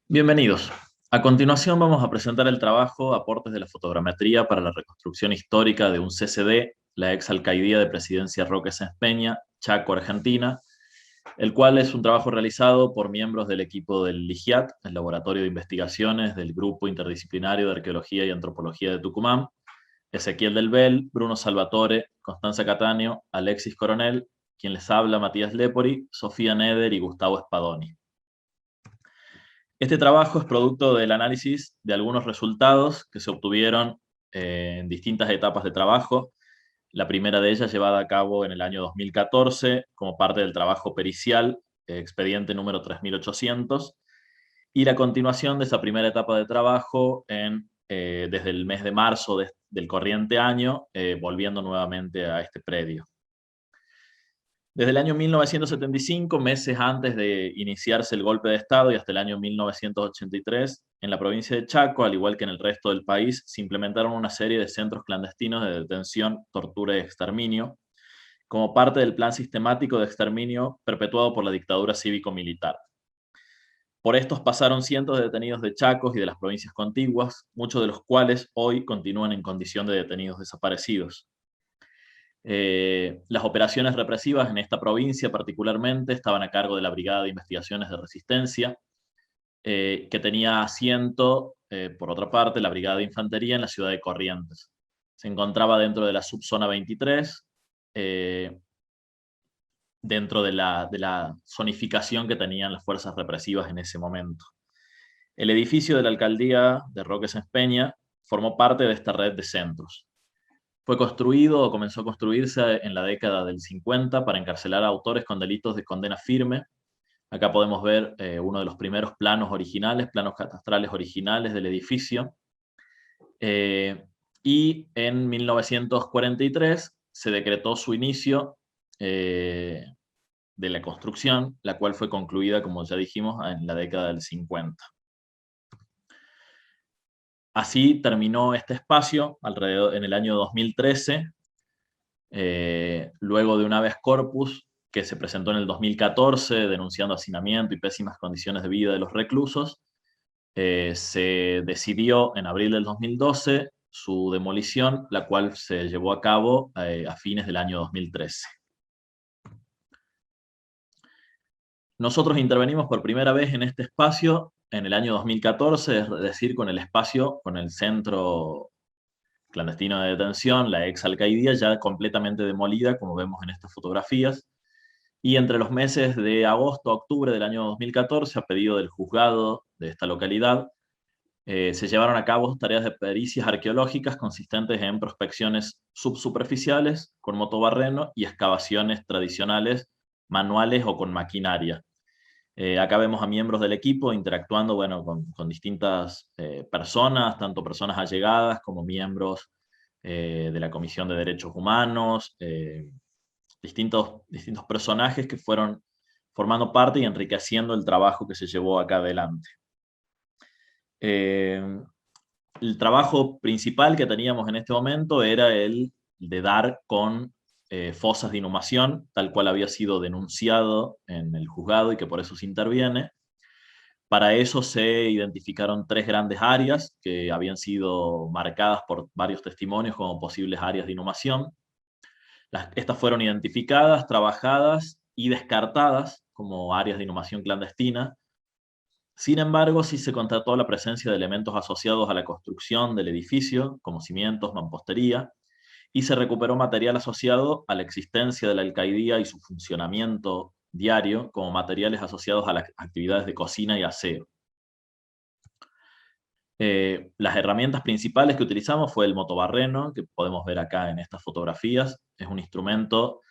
Bienvenidos. A continuación vamos a presentar el trabajo Aportes de la fotogrametría para la reconstrucción histórica de un CCD, la ex alcaidía de Presidencia Roque Sáenz Peña, Chaco, Argentina, el cual es un trabajo realizado por miembros del equipo del LIGIAT, el Laboratorio de Investigaciones del Grupo Interdisciplinario de Arqueología y Antropología de Tucumán, Ezequiel Del Bel, Bruno Salvatore, Constanza Cattaneo, Alexis Coronel, quien les habla Matías Lepori, Sofía Neder y Gustavo Spadoni. Este trabajo es producto del análisis de algunos resultados que se obtuvieron en distintas etapas de trabajo. La primera de ellas llevada a cabo en el año 2014 como parte del trabajo pericial, expediente número 3800, y la continuación de esa primera etapa de trabajo desde el mes de marzo del corriente año, volviendo nuevamente a este predio. Desde el año 1975, meses antes de iniciarse el golpe de Estado, y hasta el año 1983, en la provincia de Chaco, al igual que en el resto del país, se implementaron una serie de centros clandestinos de detención, tortura y exterminio, como parte del plan sistemático de exterminio perpetuado por la dictadura cívico-militar. Por estos pasaron cientos de detenidos de Chacos y de las provincias contiguas, muchos de los cuales hoy continúan en condición de detenidos desaparecidos. Las operaciones represivas en esta provincia particularmente estaban a cargo de la Brigada de Investigaciones de Resistencia, que tenía asiento, por otra parte, la Brigada de Infantería en la ciudad de Corrientes. Se encontraba dentro de la subzona 23, dentro de la zonificación que tenían las fuerzas represivas en ese momento. El edificio de la alcaldía de Roque Sáenz Peña formó parte de esta red de centros. Fue construido o comenzó a construirse en la década del 50 para encarcelar a autores con delitos de condena firme. Acá podemos ver uno de los primeros planos originales, planos catastrales originales del edificio. Y en 1943 se decretó su inicio de la construcción, la cual fue concluida, como ya dijimos, en la década del 50. Así terminó este espacio alrededor en el año 2013, luego de un habeas corpus que se presentó en el 2014 denunciando hacinamiento y pésimas condiciones de vida de los reclusos. Se decidió en abril del 2012 su demolición, la cual se llevó a cabo a fines del año 2013. Nosotros intervenimos por primera vez en este espacio en el año 2014, es decir, con el espacio, con el centro clandestino de detención, la ex alcaidía, ya completamente demolida, como vemos en estas fotografías. Y entre los meses de agosto a octubre del año 2014, a pedido del juzgado de esta localidad, se llevaron a cabo tareas de pericias arqueológicas consistentes en prospecciones subsuperficiales con motobarreno y excavaciones tradicionales, manuales o con maquinaria. Acá vemos a miembros del equipo interactuando, bueno, con distintas personas, tanto personas allegadas como miembros de la Comisión de Derechos Humanos, distintos personajes que fueron formando parte y enriqueciendo el trabajo que se llevó acá adelante. El trabajo principal que teníamos en este momento era el de dar con fosas de inhumación, tal cual había sido denunciado en el juzgado y que por eso se interviene. Para eso se identificaron tres grandes áreas que habían sido marcadas por varios testimonios como posibles áreas de inhumación. Estas fueron identificadas, trabajadas y descartadas como áreas de inhumación clandestina. Sin embargo, sí se constató la presencia de elementos asociados a la construcción del edificio, como cimientos, mampostería, y se recuperó material asociado a la existencia de la alcaidía y su funcionamiento diario, como materiales asociados a las actividades de cocina y aseo. Las herramientas principales que utilizamos fue el motobarreno, que podemos ver acá en estas fotografías. Es un instrumento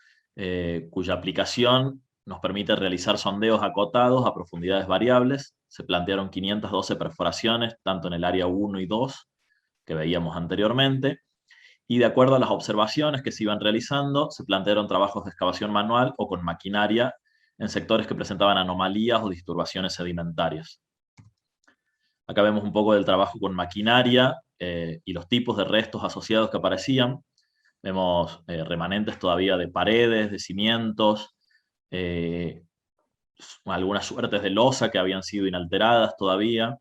cuya aplicación nos permite realizar sondeos acotados a profundidades variables. Se plantearon 512 perforaciones, tanto en el área 1 y 2, que veíamos anteriormente, y de acuerdo a las observaciones que se iban realizando, se plantearon trabajos de excavación manual o con maquinaria en sectores que presentaban anomalías o disturbaciones sedimentarias. Acá vemos un poco del trabajo con maquinaria y los tipos de restos asociados que aparecían. Vemos remanentes todavía de paredes, de cimientos, algunas suertes de losa que habían sido inalteradas todavía.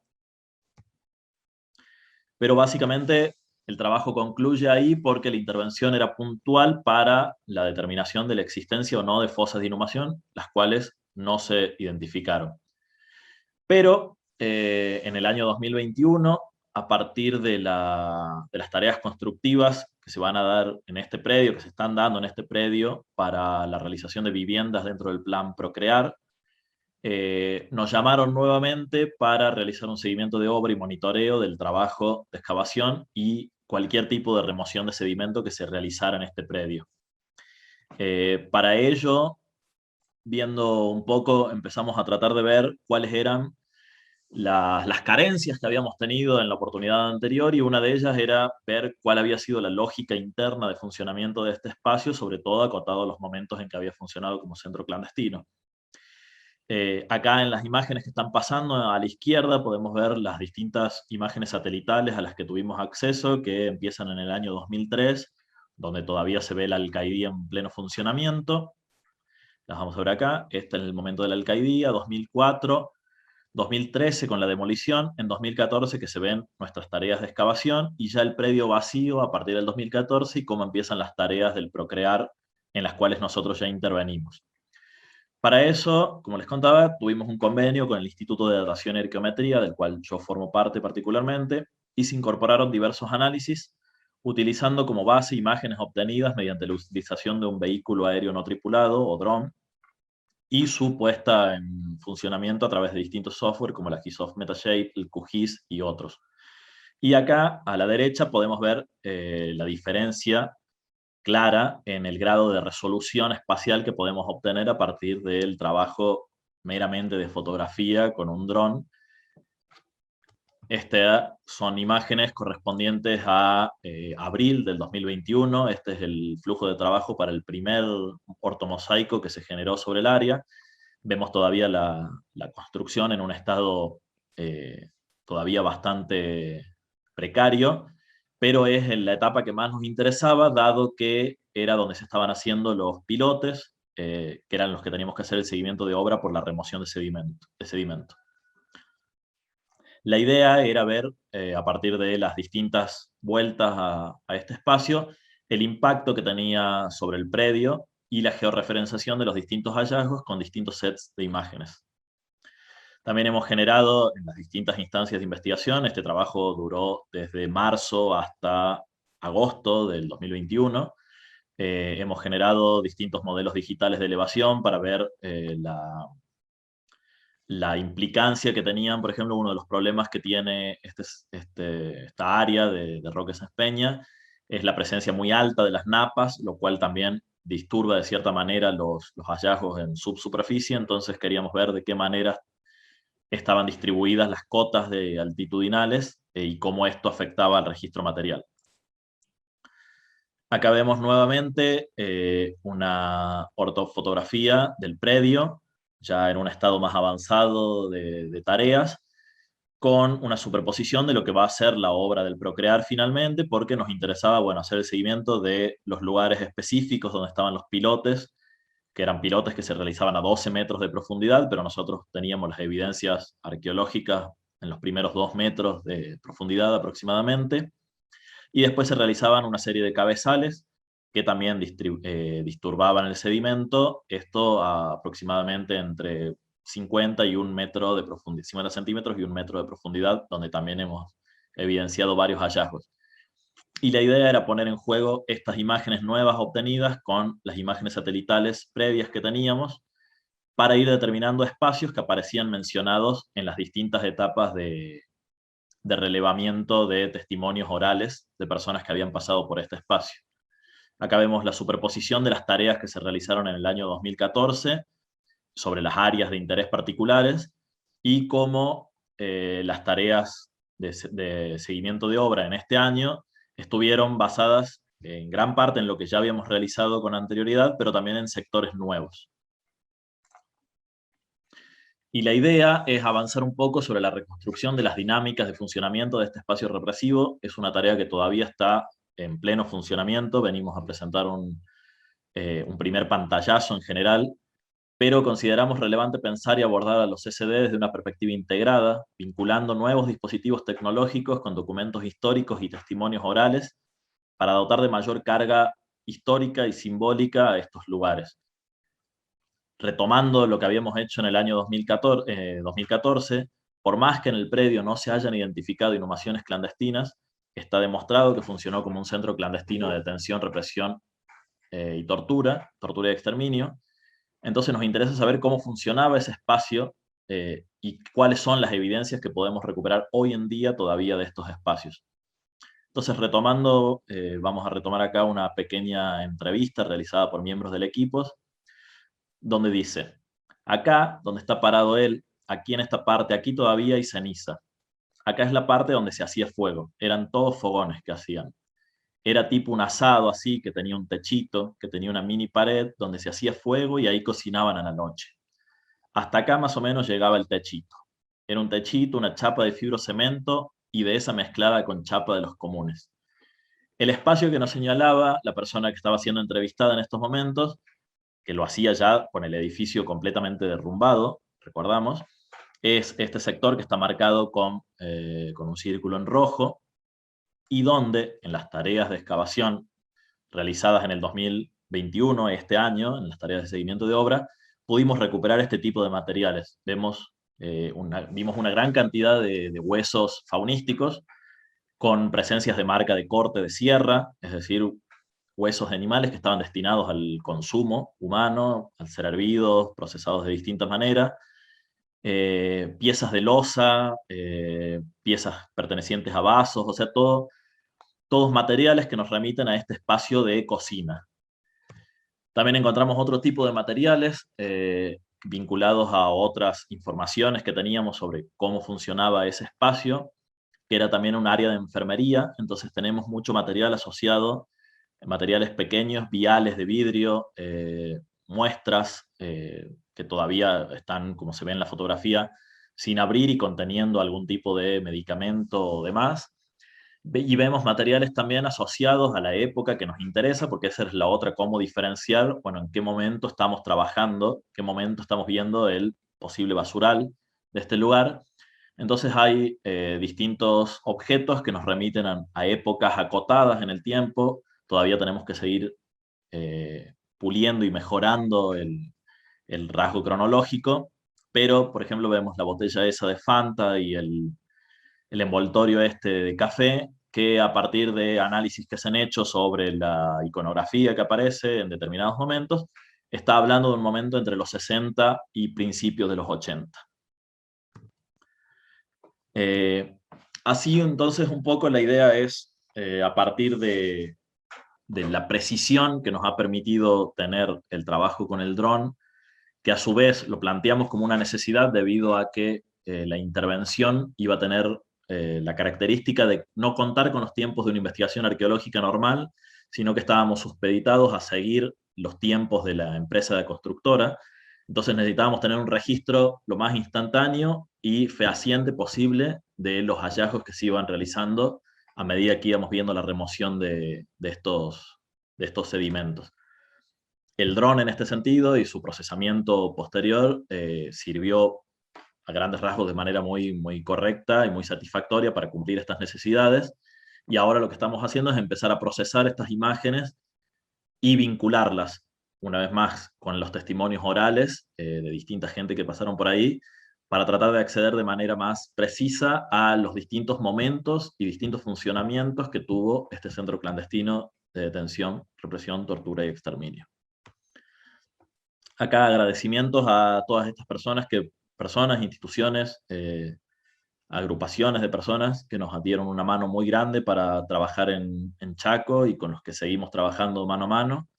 Pero básicamente el trabajo concluye ahí porque la intervención era puntual para la determinación de la existencia o no de fosas de inhumación, las cuales no se identificaron. Pero en el año 2021, a partir de las tareas constructivas que se van a dar en este predio, que se están dando en este predio para la realización de viviendas dentro del plan Procrear, nos llamaron nuevamente para realizar un seguimiento de obra y monitoreo del trabajo de excavación y cualquier tipo de remoción de sedimento que se realizara en este predio. Para ello, viendo un poco, empezamos a tratar de ver cuáles eran las carencias que habíamos tenido en la oportunidad anterior, y una de ellas era ver cuál había sido la lógica interna de funcionamiento de este espacio, sobre todo acotado a los momentos en que había funcionado como centro clandestino. Acá en las imágenes que están pasando a la izquierda podemos ver las distintas imágenes satelitales a las que tuvimos acceso, que empiezan en el año 2003, donde todavía se ve la alcaidía en pleno funcionamiento. Las vamos a ver acá. Este es el momento de la alcaidía, 2004, 2013 con la demolición, en 2014 que se ven nuestras tareas de excavación, y ya el predio vacío a partir del 2014 y cómo empiezan las tareas del Procrear en las cuales nosotros ya intervenimos. Para eso, como les contaba, tuvimos un convenio con el Instituto de Datación y Arqueometría, del cual yo formo parte particularmente, y se incorporaron diversos análisis, utilizando como base imágenes obtenidas mediante la utilización de un vehículo aéreo no tripulado, o dron, y su puesta en funcionamiento a través de distintos software como la Keysoft Metashape, el QGIS y otros. Y acá, a la derecha, podemos ver la diferencia clara en el grado de resolución espacial que podemos obtener a partir del trabajo meramente de fotografía con un dron. Son imágenes correspondientes a abril del 2021. Este es el flujo de trabajo para el primer ortomosaico que se generó sobre el área. Vemos todavía la construcción en un estado todavía bastante precario, pero es en la etapa que más nos interesaba, dado que era donde se estaban haciendo los pilotes, que eran los que teníamos que hacer el seguimiento de obra por la remoción de sedimento. La idea era ver, a partir de las distintas vueltas a este espacio, el impacto que tenía sobre el predio y la georreferenciación de los distintos hallazgos con distintos sets de imágenes. También hemos generado en las distintas instancias de investigación, este trabajo duró desde marzo hasta agosto del 2021, hemos generado distintos modelos digitales de elevación para ver la implicancia que tenían. Por ejemplo, uno de los problemas que tiene esta área de Roque Sáenz Peña es la presencia muy alta de las napas, lo cual también disturba de cierta manera los hallazgos en subsuperficie. Entonces queríamos ver de qué manera estaban distribuidas las cotas de altitudinales y cómo esto afectaba al registro material. Acá vemos nuevamente una ortofotografía del predio, ya en un estado más avanzado de tareas, con una superposición de lo que va a ser la obra del Procrear finalmente, porque nos interesaba, bueno, hacer el seguimiento de los lugares específicos donde estaban los pilotes, que eran pilotes que se realizaban a 12 metros de profundidad, pero nosotros teníamos las evidencias arqueológicas en los primeros 2 metros de profundidad aproximadamente, y después se realizaban una serie de cabezales que también disturbaban el sedimento, esto a aproximadamente entre 50 y 1 metro de profundidad, 50 centímetros y 1 metro de profundidad, donde también hemos evidenciado varios hallazgos. Y la idea era poner en juego estas imágenes nuevas obtenidas con las imágenes satelitales previas que teníamos, para ir determinando espacios que aparecían mencionados en las distintas etapas de relevamiento de testimonios orales de personas que habían pasado por este espacio. Acá vemos la superposición de las tareas que se realizaron en el año 2014 sobre las áreas de interés particulares, y cómo las tareas de seguimiento de obra en este año estuvieron basadas en gran parte en lo que ya habíamos realizado con anterioridad, pero también en sectores nuevos. Y la idea es avanzar un poco sobre la reconstrucción de las dinámicas de funcionamiento de este espacio represivo. Es una tarea que todavía está en pleno funcionamiento. Venimos a presentar un primer pantallazo en general, pero consideramos relevante pensar y abordar a los SD desde una perspectiva integrada, vinculando nuevos dispositivos tecnológicos con documentos históricos y testimonios orales para dotar de mayor carga histórica y simbólica a estos lugares. Retomando lo que habíamos hecho en el año 2014, por más que en el predio no se hayan identificado inhumaciones clandestinas, está demostrado que funcionó como un centro clandestino de detención, represión y tortura y exterminio. Entonces nos interesa saber cómo funcionaba ese espacio y cuáles son las evidencias que podemos recuperar hoy en día todavía de estos espacios. Entonces, vamos a retomar acá una pequeña entrevista realizada por miembros del equipo, donde dice, acá, donde está parado él, aquí en esta parte, aquí todavía hay ceniza. Acá es la parte donde se hacía fuego. Eran todos fogones que hacían. Era tipo un asado así, que tenía un techito, que tenía una mini pared donde se hacía fuego y ahí cocinaban a la noche. Hasta acá más o menos llegaba el techito. Era un techito, una chapa de fibrocemento y de esa mezclada con chapa de los comunes. El espacio que nos señalaba la persona que estaba siendo entrevistada en estos momentos, que lo hacía ya con el edificio completamente derrumbado, recordamos, es este sector que está marcado con un círculo en rojo y donde en las tareas de excavación realizadas en el 2021, este año, en las tareas de seguimiento de obra, pudimos recuperar este tipo de materiales. Vimos una gran cantidad de huesos faunísticos con presencias de marca de corte de sierra, es decir, huesos de animales que estaban destinados al consumo humano, al ser hervidos, procesados de distintas maneras, piezas de loza, piezas pertenecientes a vasos, o sea, todos materiales que nos remiten a este espacio de cocina. También encontramos otro tipo de materiales vinculados a otras informaciones que teníamos sobre cómo funcionaba ese espacio, que era también un área de enfermería, entonces tenemos mucho material asociado, materiales pequeños, viales de vidrio, muestras que todavía están, como se ve en la fotografía, sin abrir y conteniendo algún tipo de medicamento o demás. Y vemos materiales también asociados a la época que nos interesa, porque esa es la otra, cómo diferenciar, bueno, en qué momento estamos trabajando, qué momento estamos viendo el posible basural de este lugar. Entonces hay distintos objetos que nos remiten a épocas acotadas en el tiempo. Todavía tenemos que seguir puliendo y mejorando el rasgo cronológico, pero, por ejemplo, vemos la botella esa de Fanta y el envoltorio este de café, que a partir de análisis que se han hecho sobre la iconografía que aparece en determinados momentos, está hablando de un momento entre los 60 y principios de los 80. Así entonces un poco la idea es, a partir de la precisión que nos ha permitido tener el trabajo con el dron, que a su vez lo planteamos como una necesidad debido a que la intervención iba a tener la característica de no contar con los tiempos de una investigación arqueológica normal, sino que estábamos supeditados a seguir los tiempos de la empresa de constructora. Entonces necesitábamos tener un registro lo más instantáneo y fehaciente posible de los hallazgos que se iban realizando a medida que íbamos viendo la remoción de estos sedimentos. El dron en este sentido y su procesamiento posterior sirvió a grandes rasgos de manera muy, muy correcta y muy satisfactoria para cumplir estas necesidades. Y ahora lo que estamos haciendo es empezar a procesar estas imágenes y vincularlas, una vez más, con los testimonios orales de distinta gente que pasaron por ahí, para tratar de acceder de manera más precisa a los distintos momentos y distintos funcionamientos que tuvo este centro clandestino de detención, represión, tortura y exterminio. Acá agradecimientos a todas estas personas, instituciones, agrupaciones de personas que nos dieron una mano muy grande para trabajar en Chaco y con los que seguimos trabajando mano a mano.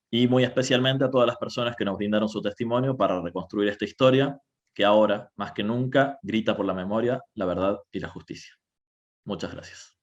Y muy especialmente a todas las personas que nos brindaron su testimonio para reconstruir esta historia que ahora, más que nunca, grita por la memoria, la verdad y la justicia. Muchas gracias.